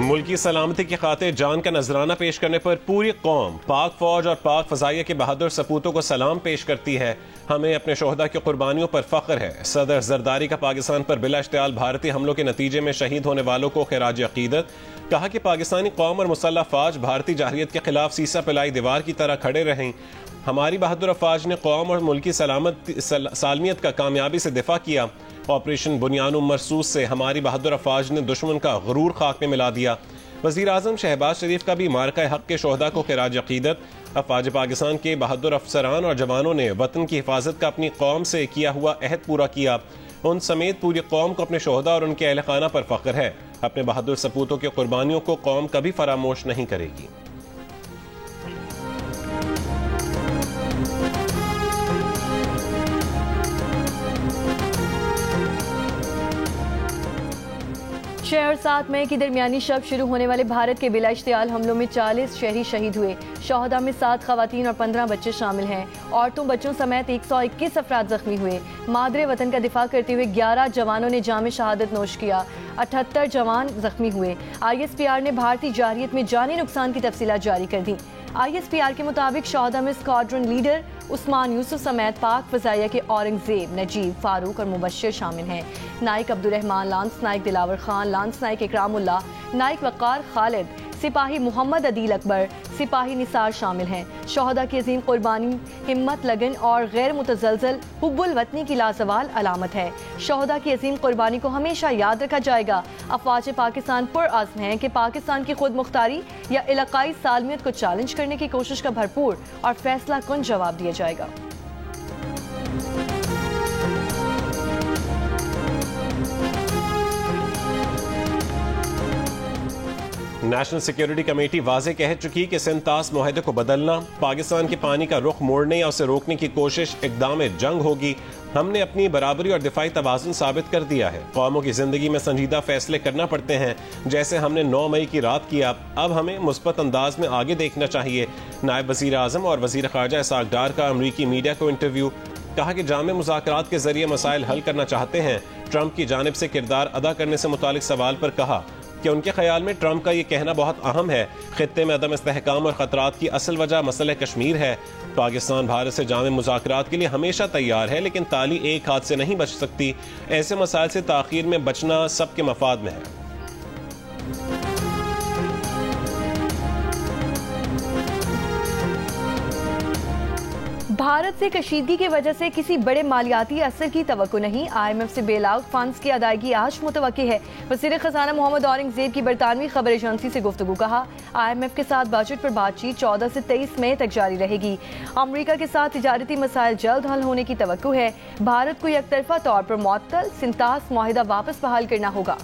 मुल्की सलामती की खातिर जान का नजराना पेश करने पर पूरी कौम पाक फौज और पाक फजाइया के बहादुर सपूतों को सलाम पेश करती है। हमें अपने शोहदा की कुर्बानियों पर फख्र है। सदर जरदारी का पाकिस्तान पर बिला इश्तियाल भारतीय हमलों के नतीजे में शहीद होने वालों को खिराज अकीदत। कहा कि पाकिस्तानी कौम और मुसल्लह फौज भारतीय जाहिलियत के खिलाफ सीसा पिलाई दीवार की तरह खड़े रहें। हमारी बहादुर अफवाज ने कौम और मुल्की सालमियत का कामयाबी से दिफा किया। ऑपरेशन बुनियानुम मरसूस से हमारी बहादुर अफवाज ने दुश्मन का गुरूर खाक में मिला दिया। वज़ीर आज़म शहबाज शरीफ का भी मार्का हक के शोहदा को खिराज अकीदत। अफवाज पाकिस्तान के बहादुर अफसरान और जवानों ने वतन की हिफाजत का अपनी कौम से किया हुआ अहद पूरा किया। उन समेत पूरी कौम को अपने शोहदा और उनके अहल खाना पर फख्र है। अपने बहादुर सपूतों की कुर्बानियों को कौम कभी फरामोश नहीं करेगी। छह और 7 मई की दरमियानी शब शुरू होने वाले भारत के बिला इश्तियाल हमलों में 40 शहरी शहीद हुए। शोहदा में 7 खवातीन और 15 बच्चे शामिल हैं। औरतों बच्चों समेत 121 अफराद जख्मी हुए। मादरे वतन का दिफा करते हुए 11 जवानों ने जाम शहादत नोश किया। 78 जवान जख्मी हुए। ISPR ने भारतीय जारियत में जानी नुकसान की तफसीलात जारी कर दी। ISPR के मुताबिक शोहदा में स्क्वाड्रन लीडर उस्मान यूसुफ समेत पाक फजाइया के औरंगजेब, नजीब, फारूक और मुबश्शिर शामिल हैं। नाइक अब्दुर्रहमान, लांस नाइक दिलावर खान, लांस नाइक इकरामुल्लाह, नाइक वक़ार खालिद, सिपाही मोहम्मद अदील अकबर, सिपाही निसार शामिल हैं। शोहदा की अजीम कुर्बानी हिम्मत, लगन और गैर मुतज़लज़ल हुब्बुल वतनी की लाजवाल अलामत है। शोहदा की अजीम कुर्बानी को हमेशा याद रखा जाएगा। अफवाज पाकिस्तान पुरअज़्म हैं कि पाकिस्तान की खुद मुख्तारी या इलाकाई सालमियत को चैलेंज करने की कोशिश का भरपूर और फैसला कुन जवाब दिया जाएगा। नेशनल सिक्योरिटी कमेटी वाज़े कह चुकी कि सिंतास मुआहदे को बदलना पाकिस्तान के पानी का रुख मोड़ने या उसे रोकने की कोशिश इक़दाम जंग होगी। हमने अपनी बराबरी और दिफाई तवाज़ुन साबित कर दिया है। कौमों की जिंदगी में संजीदा फैसले करना पड़ते हैं, जैसे हमने 9 मई की रात किया। अब हमें मुस्बत अंदाज में आगे देखना चाहिए। नायब वज़ीर आज़म और वज़ीर ख़ारजा इसाक डार का अमरीकी मीडिया को इंटरव्यू। कहा कि जामे मुज़ाकरात के जरिए मसाइल हल करना चाहते हैं। ट्रंप की जानिब से किरदार अदा करने से मुतालिक सवाल पर कहा कि उनके ख्याल में ट्रंप का ये कहना बहुत अहम है। खित्ते में अदम इस्तेहकाम और खतरात की असल वजह मसला कश्मीर है। पाकिस्तान भारत से जामे मुज़ाकरात के लिए हमेशा तैयार है, लेकिन ताली एक हाथ से नहीं बच सकती। ऐसे मसाइल से ताख़ीर में बचना सबके मफाद में है। भारत से कशीदगी की वजह से किसी बड़े मालियाती असर की तवक्को नहीं। IMF से बेल आउट फंड्स की अदायगी आज मुतवक्की है। वज़ीर ख़ज़ाना मोहम्मद औरंगजेब की बरतानवी खबर एजेंसी से गुफ्तगू। कहा IMF के साथ बजट पर बातचीत 14 से 23 मई तक जारी रहेगी। अमरीका के साथ तिजारती मसाइल जल्द हल होने की तवक्को है। भारत को यकतरफा तौर पर मुअत्तल सिंतास मुआहिदा वापस बहाल करना होगा।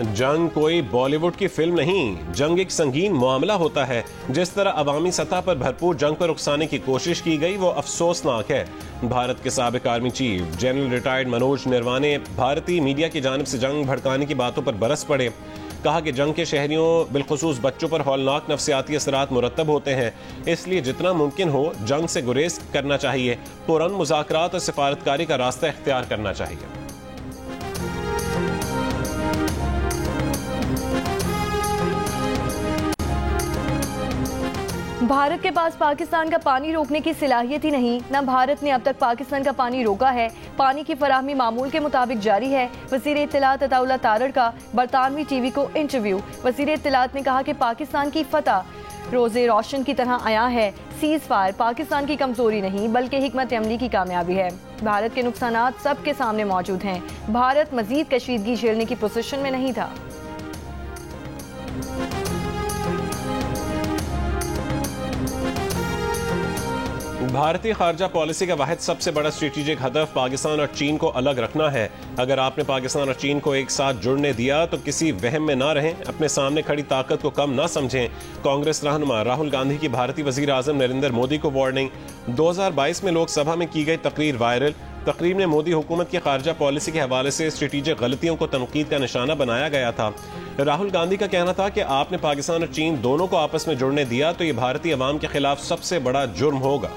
जंग कोई बॉलीवुड की फिल्म नहीं, जंग एक संगीन मामला होता है। जिस तरह अवामी सतह पर भरपूर जंग पर उकसाने की कोशिश की गई वो अफसोसनाक है। भारत के साबिक army chief general retired Manoj Naravane भारतीय मीडिया की जानिब से जंग भड़काने की बातों पर बरस पड़े। कहा कि जंग के शहरियों बिलखुसूस बच्चों पर हौलनाक नफ्सियाती असरात मुरतब होते हैं, इसलिए जितना मुमकिन हो जंग से गुरेज करना चाहिए। पुरअमन मुज़ाकरात और सिफारतकारी का रास्ता इख्तियार करना चाहिए। भारत के पास पाकिस्तान का पानी रोकने की सलाहियत ही नहीं, न भारत ने अब तक पाकिस्तान का पानी रोका है। पानी की फराहमी मामूल के मुताबिक जारी है। वज़ीर इत्तलात अताउल्लाह तारड़ का बरतानवी टीवी को इंटरव्यू। वज़ीर इत्तलात ने कहा कि पाकिस्तान की फतह रोज़े रोशन की तरह आया है। सीज़ फायर पाकिस्तान की कमजोरी नहीं बल्कि हिकमत अमली की कामयाबी है। भारत के नुकसानात सबके सामने मौजूद हैं। भारत मजीद कशीदगी झेलने की पोजीशन में नहीं था। भारतीय खारजा पॉलिसी का वाहिद सबसे बड़ा स्ट्रेटेजिक हदफ पाकिस्तान और चीन को अलग रखना है। अगर आपने पाकिस्तान और चीन को एक साथ जुड़ने दिया तो किसी वहम में ना रहें, अपने सामने खड़ी ताकत को कम ना समझें। कांग्रेस रहनुमा राहुल गांधी की भारतीय वजीर आजम नरेंद्र मोदी को वार्निंग। 2022 में लोकसभा में की गई तकरीर वायरल। तकरीर में मोदी हुकूमत की खारजा पॉलिसी के हवाले से स्ट्रेटेजिक गलतियों को तनकीद का निशाना बनाया गया था। राहुल गांधी का कहना था कि आपने पाकिस्तान और चीन दोनों को आपस में जुड़ने दिया तो ये भारतीय अवाम के खिलाफ सबसे बड़ा जुर्म होगा।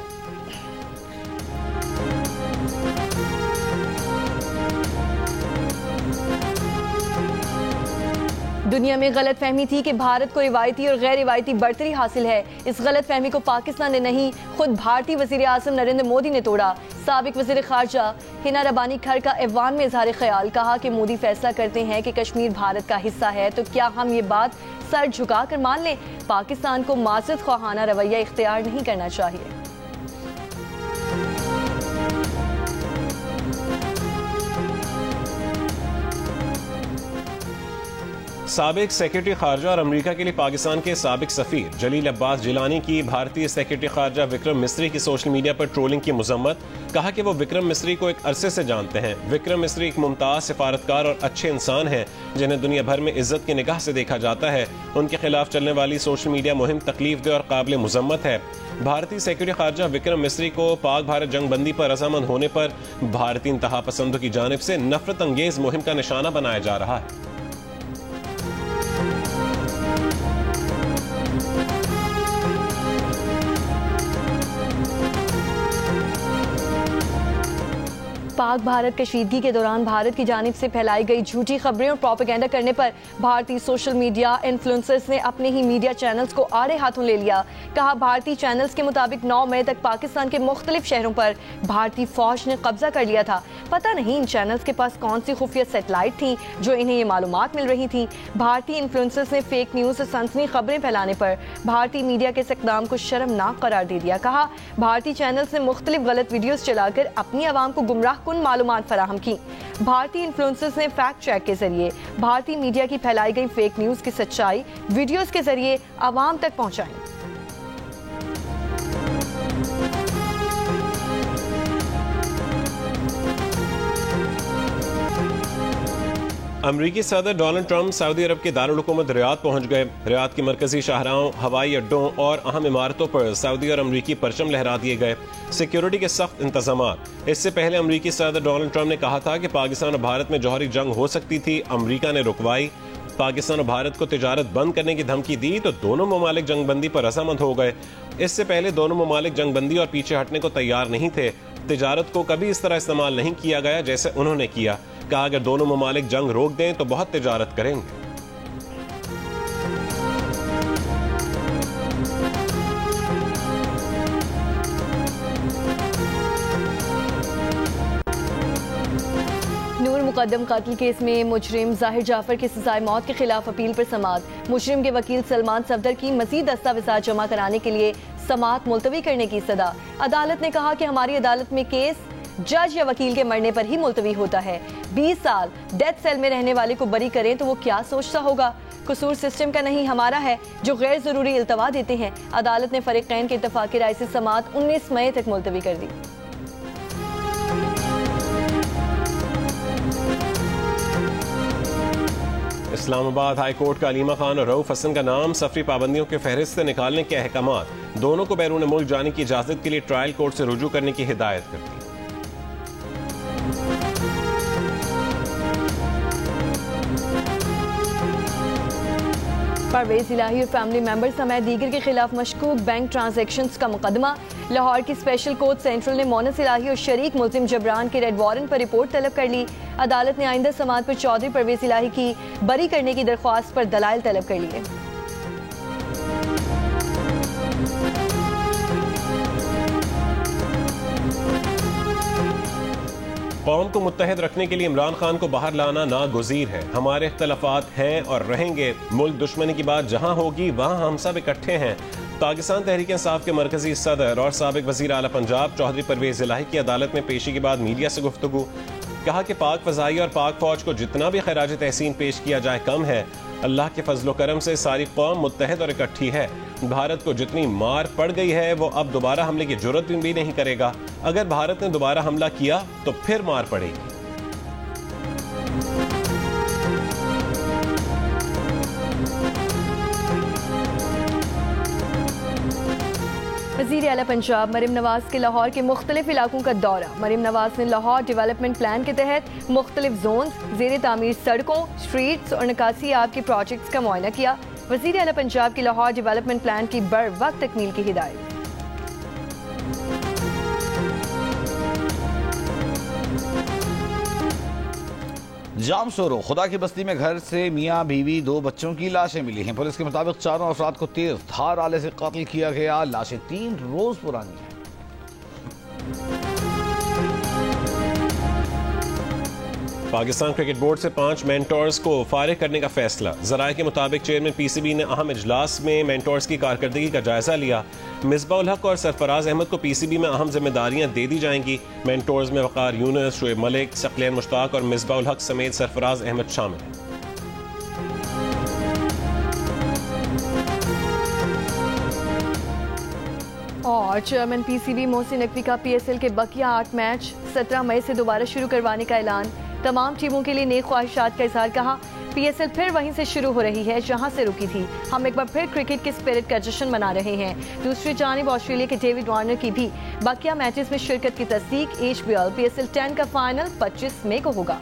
दुनिया में गलत फहमी थी कि भारत को रिवायती और गैर रिवायती बढ़तरी हासिल है। इस गलत फहमी को पाकिस्तान ने नहीं, खुद भारतीय वज़ीर आज़म नरेंद्र मोदी ने तोड़ा। साबिक वज़ीर ख़ारजा हिना रबानी खर का ऐवान में इज़हार ख्याल, कहा कि मोदी फैसला करते हैं कि कश्मीर भारत का हिस्सा है तो क्या हम ये बात सर झुका कर मान लें? पाकिस्तान को माज़िद ख्वाहाना रवैया इख्तियार नहीं करना चाहिए। साबिक सेक्रेटरी खारजा और अमेरिका के लिए पाकिस्तान के साबिक सफीर जलील अब्बास जिलानी की भारतीय सेक्रेटरी खारजा विक्रम मिस्री की सोशल मीडिया पर ट्रोलिंग की मजम्मत। कहा कि वो विक्रम मिस्री को एक अरसे से जानते हैं। विक्रम मिस्री एक मुमताज सिफारतकार और अच्छे इंसान हैं जिन्हें दुनिया भर में इज्जत की निगाह से देखा जाता है। उनके खिलाफ चलने वाली सोशल मीडिया मुहिम तकलीफदेह और काबिल मुजम्मत है। भारतीय सेक्रेटरी खारजा विक्रम मिस्री को पाक भारत जंगबंदी पर रजामंद होने पर भारतीय इंतहा पसंदों की जानिब से नफरत अंगेज मुहिम का निशाना बनाया जा रहा है। पाक भारत कशीदगी के दौरान भारत की जानिब से फैलाई गई झूठी खबरें और प्रोपेगेंडा करने पर भारतीय सोशल मीडिया इन्फ्लुएंसर्स ने अपने ही मीडिया चैनल्स को आड़े हाथों ले लिया। कहा, भारतीय चैनल्स के मुताबिक 9 मई तक पाकिस्तान के मुख्तलिफ शहरों पर भारतीय फौज ने कब्जा कर लिया था। पता नहीं इन चैनल्स के पास कौन सी खुफिया सेटेलाइट थी जो इन्हें ये मालूमात मिल रही थी। भारतीय इन्फ्लुएंसर्स ने फेक न्यूज और सनसनी खबरें फैलाने पर भारतीय मीडिया के इस इक़दाम को शर्मनाक करार दे दिया। कहा, भारतीय चैनल्स ने मुख्तलिफ गलत वीडियोस चलाकर अपनी आवाम को गुमराह कुन मालूमात फराहम की। भारतीय इन्फ्लुएंसर्स ने फैक्ट चेक के जरिए भारतीय मीडिया की फैलाई गई फेक न्यूज की सच्चाई वीडियोस के जरिए आवाम तक पहुंचाई। अमरीकी सदर डोनाल्ड ट्रंप सऊदी अरब के दारुल हुकूमत रियाद पहुंच गए। रियाद की मरकजी शाहराहों, हवाई अड्डों और अहम इमारतों पर सऊदी और अमरीकी परचम लहरा दिए गए। सिक्योरिटी के सख्त इंतजामात। इससे पहले अमरीकी सदर डोनाल्ड ट्रंप ने कहा था कि पाकिस्तान और भारत में जौहरी जंग हो सकती थी, अमरीका ने रुकवाई। पाकिस्तान और भारत को तिजारत बंद करने की धमकी दी तो दोनों ममालिक जंगबंदी पर रजामंद हो गए। इससे पहले दोनों ममालिक जंगबंदी और पीछे हटने को तैयार नहीं थे। तिजारत को कभी इस तरह इस्तेमाल नहीं किया गया जैसे उन्होंने किया। कहा, अगर दोनों ममालिक जंग रोक दें तो बहुत तिजारत करेंगे। नूर मुकद्दम कत्ल केस में मुजरिम जाहिर जाफर की सजाए मौत के खिलाफ अपील पर समाअत। मुजरिम के वकील सलमान सफदर की मजीद दस्तावेजात जमा कराने के लिए समाअत मुलतवी करने की सदा। अदालत ने कहा कि हमारी अदालत में केस जज या वकील के मरने पर ही मुलतवी होता है। 20 साल डेथ सेल में रहने वाले को बरी करें तो वो क्या सोचता होगा। कसूर सिस्टम का नहीं हमारा है जो गैर जरूरी इल्तवा देते हैं। अदालत ने फरीकैन के इत्तफाक़ी राय से समाअत 19 मई तक मुलतवी कर दी। इस्लामाबाद हाई कोर्ट का अलीमा खान और रऊफ हसन का नाम सफरी पाबंदियों के फहरिस्त से निकालने के अहकामात। दोनों को बैरून मुल्क जाने की इजाजत के लिए ट्रायल कोर्ट से रुजू करने की हिदायत करती। परवेज इलाही और फैमिली मेंबर समेत दीगर के खिलाफ मशकूक बैंक ट्रांजैक्शंस का मुकदमा। लाहौर की स्पेशल कोर्ट सेंट्रल ने मोनस इलाही और शरीक मुल्जिम जबरान के रेड वारंट पर रिपोर्ट तलब कर ली। अदालत ने आइंदा समाअत पर चौधरी परवेज इलाही की बरी करने की दरख्वास्त पर दलाइल तलब कर लिए। कौम को मुत्तहिद रखने के लिए इमरान खान को बाहर लाना नागुज़ीर है। हमारे इख्तलाफात हैं और रहेंगे। मुल्क दुश्मनी की बात जहां होगी वहां हम सब इकट्ठे हैं। पाकिस्तान तहरीक इंसाफ के मरकजी सदर और साबिक वजीर आला पंजाब चौधरी परवेज इलाही की अदालत में पेशी के बाद मीडिया से गुफ्तगू। कहा कि पाक फजाई और पाक फौज को जितना भी खराज तहसीन पेश किया जाए कम है। अल्लाह के फजलो करम से सारी कौम मुत्तहिद और इकट्ठी है। भारत को जितनी मार पड़ गई है वो अब दोबारा हमले की जुर्रत भी नहीं करेगा। अगर भारत ने दोबारा हमला किया तो फिर मार पड़ेगी। वज़ीर आला पंजाब मरीम नवाज के लाहौर के मुख्तलिफ इलाकों का दौरा। मरीम नवाज ने लाहौर डेवलपमेंट प्लान के तहत मुख्तलिफ जोन, ज़ेर तामीर सड़कों, स्ट्रीट्स और निकासी आब के प्रोजेक्ट्स का मुआयना किया। वज़ीर आला पंजाब की लाहौर डेवलपमेंट प्लान की बर वक्त तकमील की हिदायत। जामशोरो खुदा की बस्ती में घर से मियां बीवी 2 बच्चों की लाशें मिली हैं। पुलिस के मुताबिक चारों अफराद को तेज धार आले से कत्ल किया गया। लाशें 3 रोज पुरानी हैं। पाकिस्तान क्रिकेट बोर्ड से 5 मेंटोर्स को फारिग करने का फैसला। जराये के मुताबिक चेयरमैन पीसीबी ने अहम इजलास में मेंटोर्स की कारकर्दगी का जायजा लिया। मिसबा उल हक और सरफराज अहमद को पीसीबी में अहम जिम्मेदारियां दे दी जाएंगी। मेंटोर्स में वकार यूनुस, शुएब मलिक, सकलैन मुश्ताक और मिसबा उल हक समेत सरफराज अहमद शामिल हैं। और चेयरमैन पीसीबी मोहसिन नकवी का पीएसएल के बकिया 8 मैच 17 मई से दोबारा शुरू करवाने का ऐलान। तमाम टीमों के लिए नेक ख्वाहिशात का इजहार। कहा, पीएसएल फिर वहीं से शुरू हो रही है जहां से रुकी थी। हम एक बार फिर क्रिकेट के स्पिरिट का जश्न मना रहे हैं। दूसरी जानिब ऑस्ट्रेलिया के डेविड वार्नर की भी बकिया मैचेस में शिरकत की तस्दीक। HBL पीएसएल 10 का फाइनल 25 मई को होगा।